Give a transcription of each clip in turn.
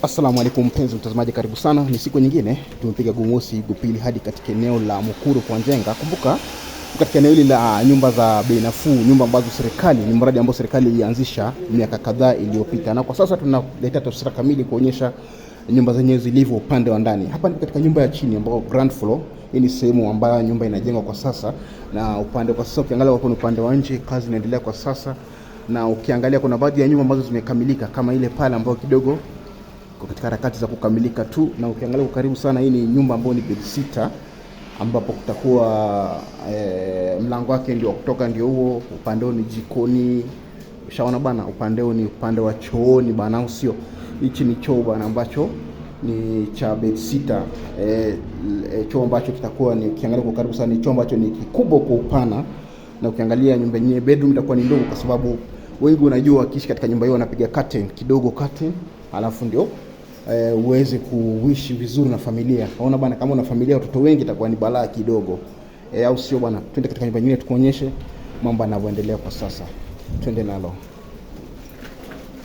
Assalamu alaikum mpenzi mtazamaji, karibu sana. Ni siku nyingine tumepiga gumosi gupili hadi katika eneo la Mukuru kwa Njenga. Kumbuka katika eneo hili la nyumba za bei nafuu, nyumba ambazo serikali, ni mradi ambao serikali ilianzisha miaka kadhaa iliyopita, na kwa sasa tunaleta taswira kamili kuonyesha nyumba zenyewe zilivyo upande wa ndani. Hapa ni katika nyumba ya chini ambayo ground floor. Hii ni sehemu ambayo nyumba inajengwa kwa sasa, na upande kwa sasa ukiangalia hapo ni upande wa nje, kazi inaendelea kwa sasa. Na ukiangalia kuna baadhi ya nyumba ambazo zimekamilika kama ile pale ambayo kidogo katika harakati za kukamilika tu. Na ukiangalia kwa karibu sana, hii ni nyumba ambayo ni bed sita, ambapo kutakuwa mlango wake ndio kutoka ndio huo, upande ni jikoni. Ushaona bana, upande ni upande wa chooni bana, usio hichi ni choo bana ambacho ni cha bed sita. Choo ambacho kitakuwa ni, ukiangalia kwa karibu sana, ni choo ambacho ni kikubwa kwa upana. Na ukiangalia nyumba yenyewe bedroom itakuwa ni ndogo, kwa sababu wengi unajua kishi katika nyumba hiyo wanapiga curtain kidogo, curtain alafu ndio uweze kuishi vizuri na familia. Unaona bana, kama una familia watoto wengi itakuwa ni balaa kidogo, au sio bana? Twende katika nyumba nyingine tukuonyeshe mambo yanavyoendelea kwa sasa. Twende nalo.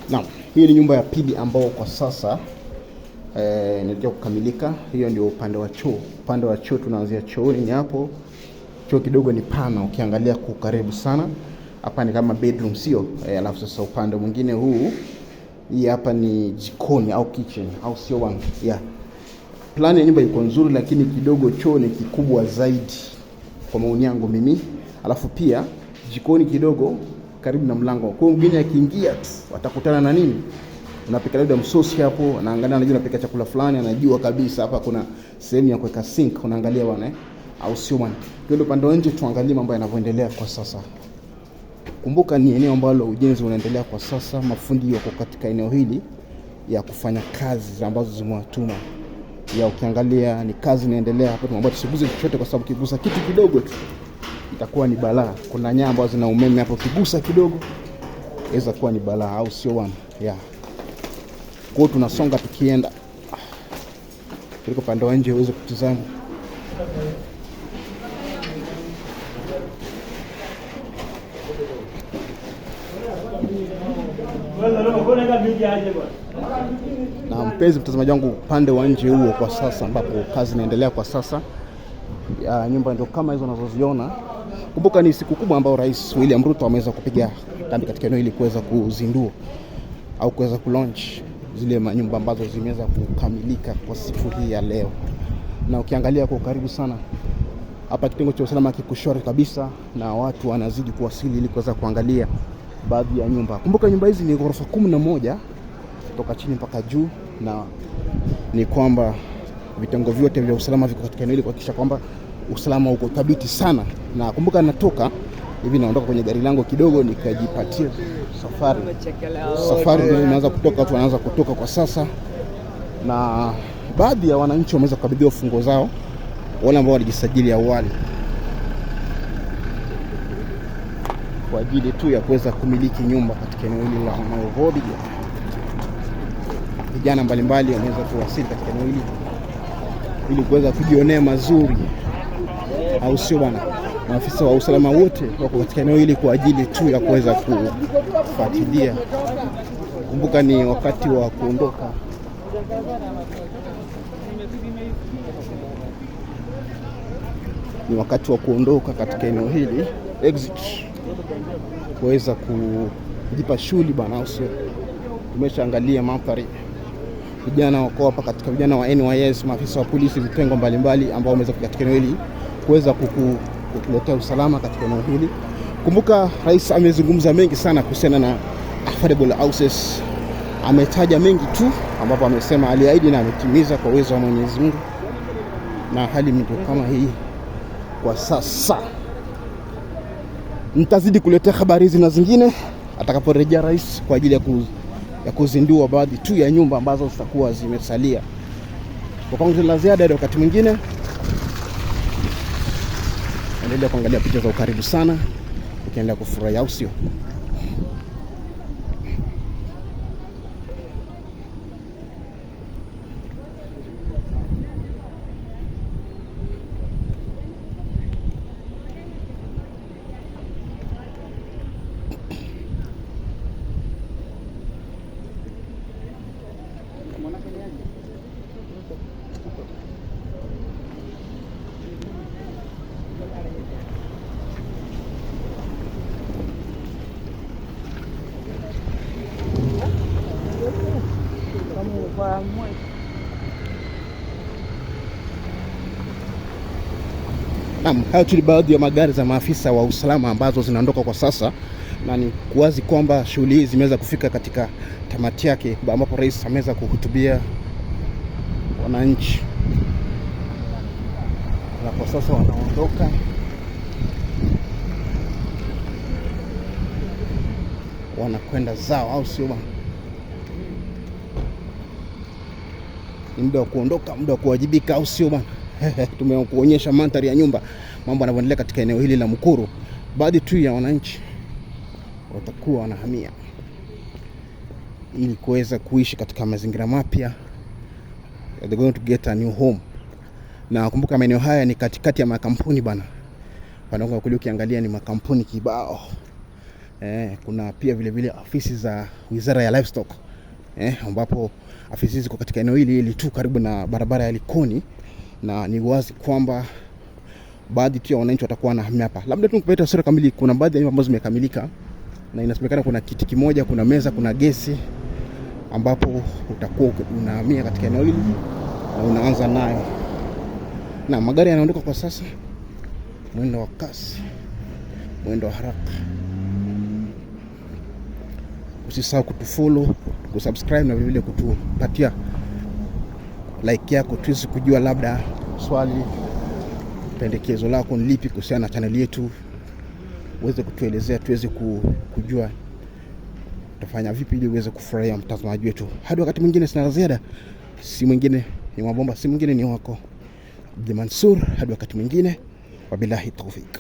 Naam, hii ni nyumba ya pili ambao kwa sasa inaendelea kukamilika. Hiyo ndio upande wa choo. Upande wa choo tunaanzia chooni hapo. Choo kidogo ni pana, ukiangalia kwa karibu sana. Hapa ni kama bedroom, sio? Alafu sasa upande mwingine huu, hii hapa ni jikoni au kitchen, au sio bwana? Yeah. Plan ya nyumba iko nzuri, lakini kidogo choo ni kikubwa zaidi kwa maoni yangu mimi. Alafu pia jikoni kidogo karibu na mlango. Kwa hiyo mgeni akiingia tu atakutana na nini? Unapika labda msosi hapo, anaangalia, anajua unapika chakula fulani, anajua kabisa hapa kuna sehemu ya kuweka sink, unaangalia bwana, au sio bwana? Twende upande wa nje tuangalie mambo yanavyoendelea kwa sasa. Kumbuka ni eneo ambalo ujenzi unaendelea kwa sasa. Mafundi wako katika eneo hili ya kufanya kazi ambazo zimewatuma. Ya ukiangalia ni kazi inaendelea hapa, tunaomba tusiguze chochote, kwa sababu kigusa kitu kidogo tu itakuwa ni balaa. Kuna nyaya ambazo zina umeme hapo, kigusa kidogo inaweza kuwa ni balaa, au sio bwana? Yeah. Kwa hiyo tunasonga tukienda. Tuliko pande wa nje uweze kutazama. Na mpenzi mtazamaji wangu, upande wa nje huo kwa sasa ambapo kazi inaendelea kwa sasa ya nyumba ndio kama hizo unazoziona. Kumbuka ni siku kubwa ambayo Rais William Ruto ameweza kupiga kambi katika eneo hili kuweza kuzindua au kuweza kulaunch zile manyumba ambazo zimeweza kukamilika kwa siku hii ya leo. Na ukiangalia kwa karibu sana hapa, kitengo cha usalama kiko shwari kabisa, na watu wanazidi kuwasili ili kuweza kuangalia baadhi ya nyumba. Kumbuka nyumba hizi ni ghorofa 11 kutoka chini mpaka juu, na ni kwamba vitengo vyote vya usalama viko katika eneo hili kuhakikisha kwamba usalama uko thabiti sana. Na kumbuka natoka hivi, naondoka kwenye gari langu kidogo nikajipatia safari ndio inaanza kutoka, watu wanaanza kutoka kwa sasa, na baadhi ya wananchi wameweza kukabidhiwa funguo zao, wale ambao walijisajili awali kwa ajili tu ya kuweza kumiliki nyumba katika eneo hili la Nairobi. Vijana mbalimbali wameweza kuwasili katika eneo hili ili kuweza kujionea mazuri, au sio bwana? Maafisa wa usalama wote wako katika eneo hili kwa ajili tu ya kuweza kufuatilia. Kumbuka ni wakati wa kuondoka. Ni wakati wa kuondoka katika eneo hili, exit, kuweza kujipa shughuli bana, au sio? Tumeshaangalia mandhari. Vijana wako hapa katika, vijana wa NYS, maafisa wa polisi, vitengo mbalimbali ambao wameweza katika eneo hili kuweza kukuletea usalama katika eneo hili. Kumbuka Rais amezungumza mengi sana kuhusiana na affordable houses. Ametaja mengi tu ambapo amesema aliahidi na ametimiza kwa uwezo wa Mwenyezi Mungu, na hali ndio kama hii kwa sasa. Nitazidi kuletea habari hizi na zingine atakaporejea rais kwa ajili ya kuzindua baadhi tu ya nyumba ambazo zitakuwa zimesalia. Kwa kwangu la ziada, wakati mwingine endelea kuangalia picha za ukaribu sana, ukiendelea kufurahia, au sio? Naam, hayo tu ni baadhi ya magari za maafisa wa usalama ambazo zinaondoka kwa sasa, na ni kuwazi kwamba shughuli hizi zimeweza kufika katika tamati yake, ambapo rais ameweza kuhutubia wananchi, na kwa sasa wanaondoka. Wanakwenda zao, au sio bwana? Ni muda wa kuondoka, muda wa kuwajibika, au sio bwana? Tumekuonyesha mandhari ya nyumba, mambo yanavyoendelea katika eneo hili la Mukuru. Baadhi tu ya wananchi watakuwa wanahamia ili kuweza kuishi katika mazingira mapya. They're going to get a new home. Na kumbuka maeneo haya ni katikati ya makampuni bana. Panaonga kule ukiangalia ni makampuni kibao. Kuna pia vile vile afisi za Wizara ya Livestock. Ambapo afisi hizi ziko katika eneo hili tu karibu na barabara ya Likoni, na ni wazi kwamba baadhi tu ya wananchi watakuwa na hamia hapa. Labda tu nikupata sura kamili, kuna baadhi ya nyumba ambazo zimekamilika na inasemekana kuna kiti kimoja, kuna meza, kuna gesi, ambapo utakuwa unahamia katika eneo hili na unaanza nayo. Na magari yanaondoka kwa sasa, mwendo wa kasi, mwendo wa haraka. Usisahau kutufollow, kusubscribe na vile vile kutupatia like yako, tuweze kujua labda swali, pendekezo lako ni lipi kuhusiana na channel yetu. Uweze kutuelezea tuweze kujua tutafanya vipi ili uweze kufurahia mtazamaji wetu. Hadi wakati mwingine, sina ziada. Si mwingine ni Mabomba, si mwingine ni wako Abdi Mansur. Hadi wakati mwingine, wabillahi tawfik.